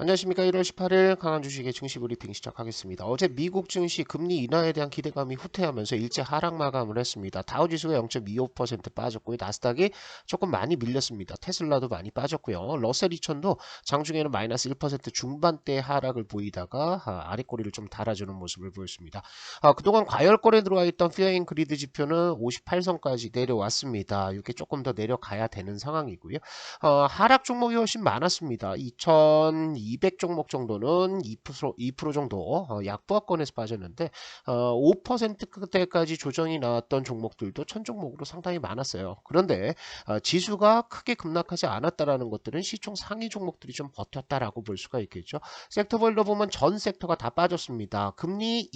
안녕하십니까. 1월 18일 강한 주식의 증시 브리핑 시작하겠습니다. 어제 미국 증시 금리 인하에 대한 기대감이 후퇴하면서 일제 하락 마감을 했습니다. 다우지수가 0.25% 빠졌고요. 나스닥이 조금 많이 밀렸습니다. 테슬라도 많이 빠졌고요. 러셀 2000도 장중에는 마이너스 1% 중반대 하락을 보이다가 아랫꼬리를 좀 달아주는 모습을 보였습니다. 그동안 과열권에 들어와 있던 피어앤 그리드 지표는 58선까지 내려왔습니다. 이게 조금 더 내려가야 되는 상황이고요. 하락 종목이 훨씬 많았습니다. 2200 종목 정도는 2% 정도 약보합권에서 빠졌는데 5%대까지 조정이 나왔던 종목들도 1000종목으로 상당히 많았어요. 그런데 지수가 크게 급락하지 않았다라는 것들은 시총 상위 종목들이 좀 버텼다라고 볼 수가 있겠죠. 섹터별로 보면 전 섹터가 다 빠졌습니다. 금리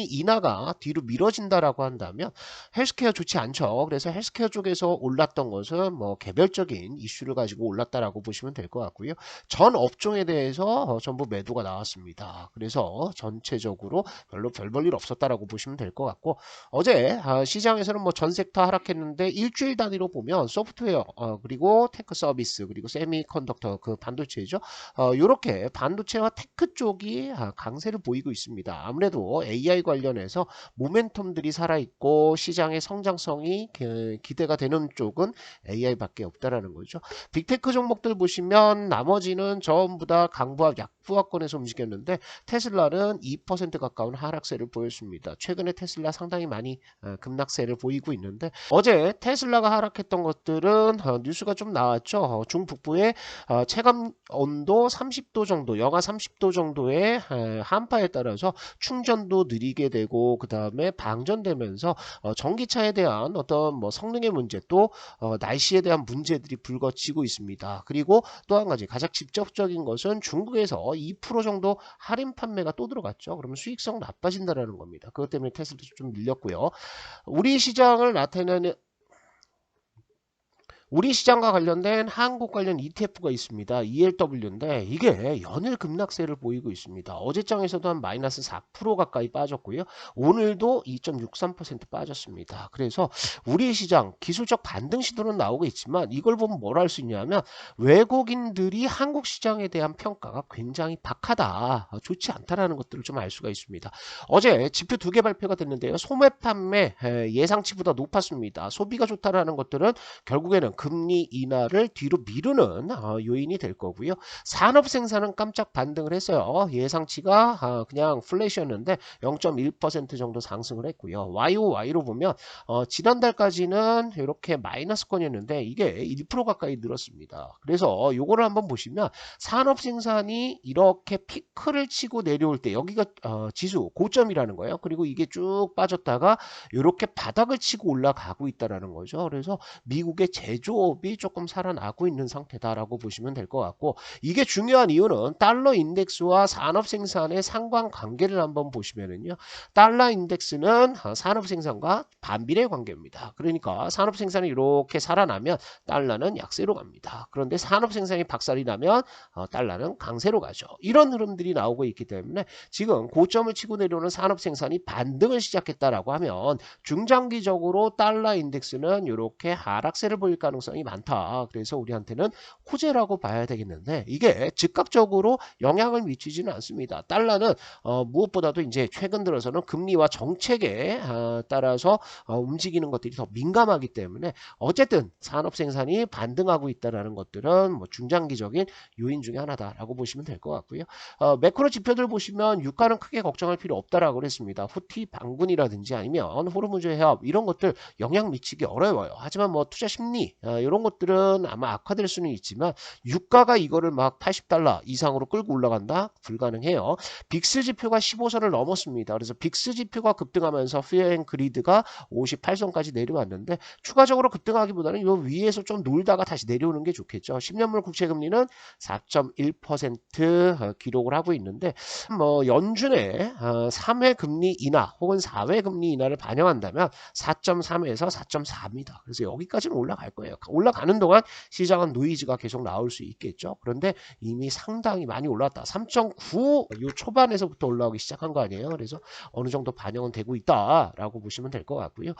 인하가 뒤로 미뤄진다라고 한다면 헬스케어 좋지 않죠. 그래서 헬스케어 쪽에서 올랐던 것은 뭐 개별적인 이슈를 가지고 올랐다라고 보시면 될 것 같고요. 전 업종에 대해서 전부 매도가 나왔습니다. 그래서 전체적으로 별로 별 볼 일 없었다라고 보시면 될 것 같고, 어제 시장에서는 뭐 전 섹터 하락했는데 일주일 단위로 보면 소프트웨어 그리고 테크 서비스 그리고 세미컨덕터 그 반도체죠. 이렇게 반도체와 테크 쪽이 강세를 보이고 있습니다. 아무래도 AI 관련해서 모멘텀들이 살아있고 시장의 성장성이 기대가 되는 쪽은 AI밖에 없다라는 거죠. 빅테크 종목들 보시면 나머지는 전부 다 강보합 약보합권에서 움직였는데 테슬라는 2% 가까운 하락세를 보였습니다. 최근에 테슬라 상당히 많이 급락세를 보이고 있는데, 어제 테슬라가 하락했던 것들은 뉴스가 좀 나왔죠. 중북부에 체감 온도 30도 정도, 영하 30도 정도의 한파에 따라서 충전도 느리게 되고 그 다음에 방전되면서 전기차에 대한 어떤 뭐 성능의 문제 또 날씨에 대한 문제들이 불거지고 있습니다. 그리고 또 한 가지 가장 직접적인 것은 중국에서 2% 정도 할인 판매가 또 들어갔죠. 그러면 수익성 나빠진다라는 겁니다. 그것 때문에 테슬도 좀 밀렸고요. 우리 시장을 나타내는 우리 시장과 관련된 한국 관련 ETF가 있습니다. ELW인데 이게 연일 급락세를 보이고 있습니다. 어제장에서도 한 마이너스 4% 가까이 빠졌고요. 오늘도 2.63% 빠졌습니다. 그래서 우리 시장 기술적 반등 시도는 나오고 있지만 이걸 보면 뭘 할 수 있냐면 외국인들이 한국 시장에 대한 평가가 굉장히 박하다, 좋지 않다라는 것들을 좀 알 수가 있습니다. 어제 지표 2개 발표가 됐는데요. 소매 판매 예상치보다 높았습니다. 소비가 좋다라는 것들은 결국에는 금리 인하를 뒤로 미루는 요인이 될 거고요. 산업 생산은 깜짝 반등을 했어요. 예상치가 그냥 플랫이었는데 0.1% 정도 상승을 했고요. YOY로 보면 지난달까지는 이렇게 마이너스권이었는데 이게 1% 가까이 늘었습니다. 그래서 요거를 한번 보시면 산업 생산이 이렇게 피크를 치고 내려올 때 여기가 지수 고점이라는 거예요. 그리고 이게 쭉 빠졌다가 이렇게 바닥을 치고 올라가고 있다라는 거죠. 그래서 미국의 제조업이 조금 살아나고 있는 상태다라고 보시면 될 것 같고, 이게 중요한 이유는 달러 인덱스와 산업 생산의 상관관계를 한번 보시면은요. 달러 인덱스는 산업 생산과 반비례 관계입니다. 그러니까 산업 생산이 이렇게 살아나면 달러는 약세로 갑니다. 그런데 산업 생산이 박살이 나면 달러는 강세로 가죠. 이런 흐름들이 나오고 있기 때문에 지금 고점을 치고 내려오는 산업 생산이 반등을 시작했다라고 하면 중장기적으로 달러 인덱스는 이렇게 하락세를 보일 가능성이 많다. 그래서 우리한테는 호재라고 봐야 되겠는데 이게 즉각적으로 영향을 미치지는 않습니다. 달러는 무엇보다도 이제 최근 들어서는 금리와 정책에 따라서 움직이는 것들이 더 민감하기 때문에 어쨌든 산업 생산이 반등하고 있다라는 것들은 뭐 중장기적인 요인 중에 하나다라고 보시면 될 것 같고요. 매크로 지표들 보시면 유가는 크게 걱정할 필요 없다라고 그랬습니다. 후티 반군이라든지 아니면 호르무즈 해협 이런 것들 영향 미치기 어려워요. 하지만 뭐 투자 심리 이런 것들은 아마 악화될 수는 있지만 유가가 이거를 막 80달러 이상으로 끌고 올라간다? 불가능해요. 빅스 지표가 15선을 넘었습니다. 그래서 빅스 지표가 급등하면서 피어앤그리드가 58선까지 내려왔는데 추가적으로 급등하기보다는 이 위에서 좀 놀다가 다시 내려오는 게 좋겠죠. 10년물 국채금리는 4.1% 기록을 하고 있는데 뭐 연준의 3회 금리 인하 혹은 4회 금리 인하를 반영한다면 4.3에서 4.4입니다. 그래서 여기까지는 올라갈 거예요. 올라가는 동안 시장은 노이즈가 계속 나올 수 있겠죠. 그런데 이미 상당히 많이 올랐다. 3.9 요 초반에서부터 올라오기 시작한 거 아니에요. 그래서 어느 정도 반영은 되고 있다라고 보시면 될 것 같고요.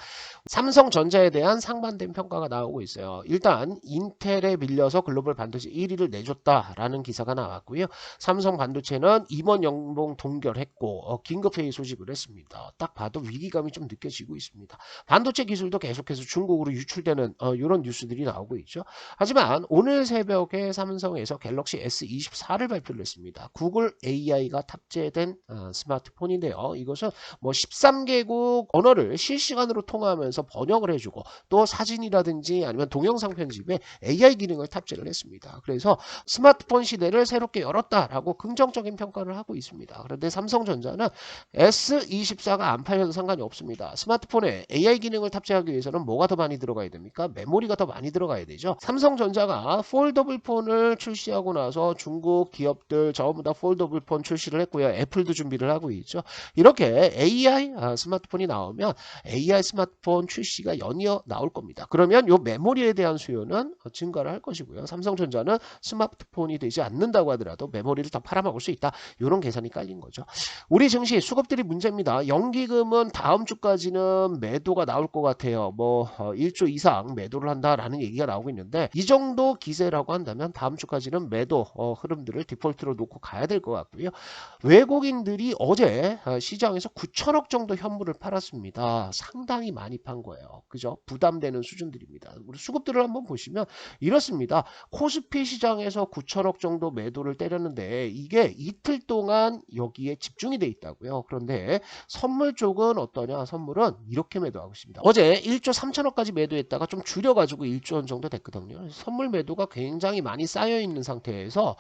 삼성전자에 대한 상반된 평가가 나오고 있어요. 일단 인텔에 밀려서 글로벌 반도체 1위를 내줬다라는 기사가 나왔고요. 삼성 반도체는 임원 연봉 동결했고 긴급회의 소집을 했습니다. 딱 봐도 위기감이 좀 느껴지고 있습니다. 반도체 기술도 계속해서 중국으로 유출되는 이런 뉴스들이 나오고 있죠. 하지만 오늘 새벽에 삼성에서 갤럭시 S24를 발표를 했습니다. 구글 AI가 탑재된 스마트폰인데요. 이것은 뭐 13개국 언어를 실시간으로 통화하면서 번역을 해주고 또 사진이라든지 아니면 동영상 편집에 AI 기능을 탑재를 했습니다. 그래서 스마트폰 시대를 새롭게 열었다라고 긍정적인 평가를 하고 있습니다. 그런데 삼성전자는 S24가 안 팔려도 상관이 없습니다. 스마트폰에 AI 기능을 탑재하기 위해서는 뭐가 더 많이 들어가야 됩니까? 메모리가 더 많이 들어가야 되죠. 삼성전자가 폴더블 폰을 출시하고 나서 중국 기업들 전부 다 폴더블 폰 출시를 했고요. 애플도 준비를 하고 있죠. 이렇게 AI 스마트폰이 나오면 AI 스마트폰 출시가 연이어 나올 겁니다. 그러면 이 메모리에 대한 수요는 증가를 할 것이고요. 삼성전자는 스마트폰이 되지 않는다고 하더라도 메모리를 더 팔아먹을 수 있다. 이런 계산이 깔린 거죠. 우리 증시 수급들이 문제입니다. 연기금은 다음 주까지는 매도가 나올 것 같아요. 뭐 1조 이상 매도를 한다라는 얘기가 나오고 있는데 이 정도 기세라고 한다면 다음 주까지는 매도 흐름들을 디폴트로 놓고 가야 될 것 같고요. 외국인들이 어제 시장에서 9천억 정도 현물을 팔았습니다. 상당히 많이 판 거예요. 그죠? 부담되는 수준들입니다. 우리 수급들을 한번 보시면 이렇습니다. 코스피 시장에서 9천억 정도 매도를 때렸는데 이게 이틀 동안 여기에 집중이 돼 있다고요. 그런데 선물 쪽은 어떠냐? 선물은 이렇게 매도하고 있습니다. 어제 1조 3천억까지 매도했다가 좀 줄여가지고 1조 원 정도 됐거든요. 선물 매도가 굉장히 많이 쌓여 있는 상태에서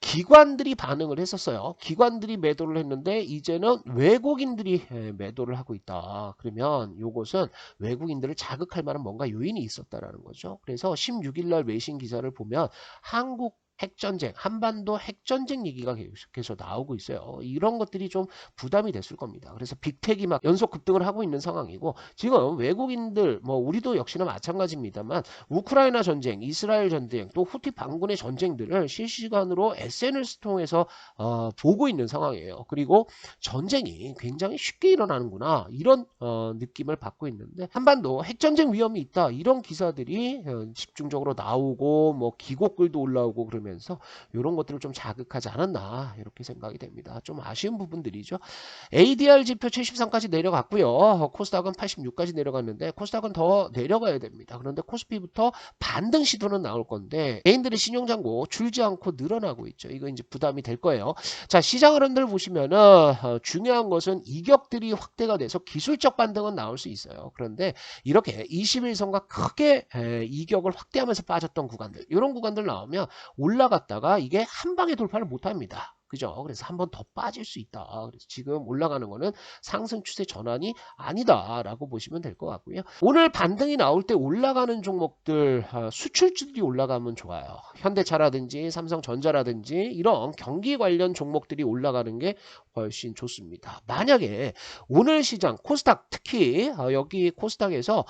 기관들이 반응을 했었어요. 기관들이 매도를 했는데 이제는 외국인들이 매도를 하고 있다. 그러면 이것은 외국인들을 자극할 만한 뭔가 요인이 있었다라는 거죠. 그래서 16일 날 외신 기사를 보면 한국 핵전쟁, 한반도 핵전쟁 얘기가 계속 나오고 있어요. 이런 것들이 좀 부담이 됐을 겁니다. 그래서 빅텍이 막 연속 급등을 하고 있는 상황이고 지금 외국인들 뭐 우리도 역시나 마찬가지입니다만 우크라이나 전쟁, 이스라엘 전쟁, 또 후티 반군의 전쟁들을 실시간으로 SNS 통해서 보고 있는 상황이에요. 그리고 전쟁이 굉장히 쉽게 일어나는구나 이런 느낌을 받고 있는데 한반도 핵전쟁 위험이 있다 이런 기사들이 집중적으로 나오고 뭐 기고글도 올라오고 그러면 면서 이런 것들을 좀 자극하지 않았나 이렇게 생각이 됩니다. 좀 아쉬운 부분들이죠. ADR 지표 73까지 내려갔고요. 코스닥은 86까지 내려갔는데 코스닥은 더 내려가야 됩니다. 그런데 코스피부터 반등 시도는 나올 건데 개인들의 신용잔고 줄지 않고 늘어나고 있죠. 이거 이제 부담이 될 거예요. 자, 시장 흐름들 보시면은 중요한 것은 이격들이 확대가 돼서 기술적 반등은 나올 수 있어요. 그런데 이렇게 21선과 크게 이격을 확대하면서 빠졌던 구간들 이런 구간들 나오면 올라갔다가 이게 한 방에 돌파를 못 합니다. 그죠? 그래서 한 번 더 빠질 수 있다. 그래서 지금 올라가는 거는 상승 추세 전환이 아니다라고 보시면 될 것 같고요. 오늘 반등이 나올 때 올라가는 종목들 수출주들이 올라가면 좋아요. 현대차라든지 삼성전자라든지 이런 경기 관련 종목들이 올라가는 게 훨씬 좋습니다. 만약에 오늘 시장 코스닥 특히 여기 코스닥에서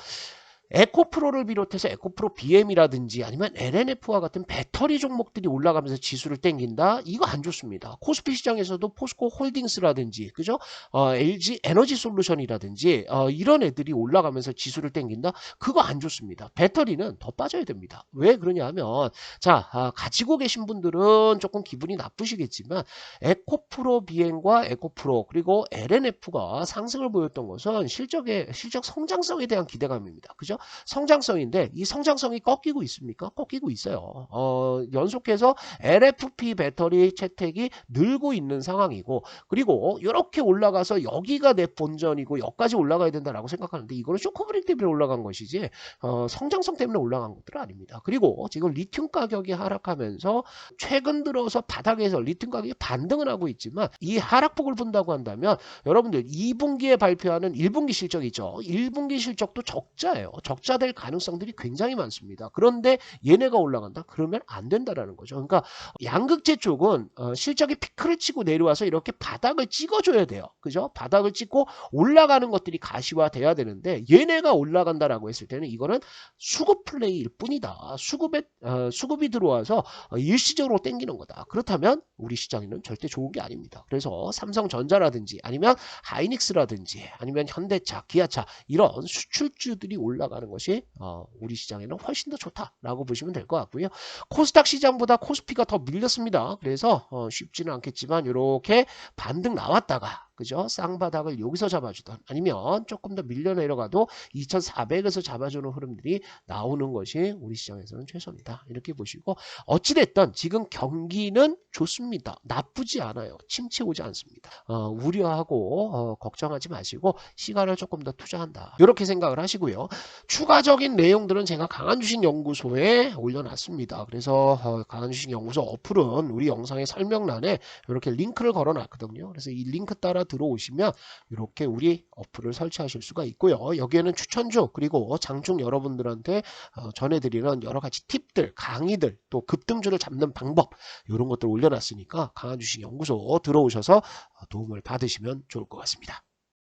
에코프로를 비롯해서 에코프로 BM이라든지 아니면 LNF와 같은 배터리 종목들이 올라가면서 지수를 땡긴다? 이거 안 좋습니다. 코스피 시장에서도 포스코 홀딩스라든지 그죠? LG 에너지 솔루션이라든지 이런 애들이 올라가면서 지수를 땡긴다? 그거 안 좋습니다. 배터리는 더 빠져야 됩니다. 왜 그러냐 하면 자 가지고 계신 분들은 조금 기분이 나쁘시겠지만 에코프로 BM과 에코프로 그리고 LNF가 상승을 보였던 것은 실적 성장성에 대한 기대감입니다. 그죠? 성장성인데 이 성장성이 꺾이고 있습니까? 꺾이고 있어요. 연속해서 LFP 배터리 채택이 늘고 있는 상황이고 그리고 이렇게 올라가서 여기가 내 본전이고 여기까지 올라가야 된다라고 생각하는데 이거는 쇼크브레이크 때문에 올라간 것이지 성장성 때문에 올라간 것들은 아닙니다. 그리고 지금 리튬 가격이 하락하면서 최근 들어서 바닥에서 리튬 가격이 반등을 하고 있지만 이 하락폭을 본다고 한다면 여러분들 2분기에 발표하는 1분기 실적이죠. 1분기 실적도 적자예요. 적자 될 가능성들이 굉장히 많습니다. 그런데 얘네가 올라간다? 그러면 안 된다라는 거죠. 그러니까 양극재 쪽은 실적이 피크를 치고 내려와서 이렇게 바닥을 찍어줘야 돼요. 그죠? 바닥을 찍고 올라가는 것들이 가시화돼야 되는데 얘네가 올라간다라고 했을 때는 이거는 수급 플레이일 뿐이다. 수급이 들어와서 일시적으로 땡기는 거다. 그렇다면 우리 시장에는 절대 좋은 게 아닙니다. 그래서 삼성전자라든지 아니면 하이닉스라든지 아니면 현대차, 기아차 이런 수출주들이 올라가는 것이 우리 시장에는 훨씬 더 좋다라고 보시면 될 것 같고요. 코스닥 시장보다 코스피가 더 밀렸습니다. 그래서 쉽지는 않겠지만 이렇게 반등 나왔다가 그죠? 쌍바닥을 여기서 잡아주던 아니면 조금 더 밀려 내려가도 2400에서 잡아주는 흐름들이 나오는 것이 우리 시장에서는 최선이다. 이렇게 보시고 어찌됐든 지금 경기는 좋습니다. 나쁘지 않아요. 침체 오지 않습니다. 우려하고 걱정하지 마시고 시간을 조금 더 투자한다. 이렇게 생각을 하시고요. 추가적인 내용들은 제가 강한주식연구소에 올려놨습니다. 그래서 강한주식연구소 어플은 우리 영상의 설명란에 이렇게 링크를 걸어놨거든요. 그래서 이 링크 따라 들어오시면 이렇게 우리 어플을 설치하실 수가 있고요. 여기에는 추천주 그리고 장중 여러분들한테 전해드리는 여러 가지 팁들, 강의들, 또 급등주를 잡는 방법 이런 것들 올려놨으니까 강한주식연구소 들어오셔서 도움을 받으시면 좋을 것 같습니다.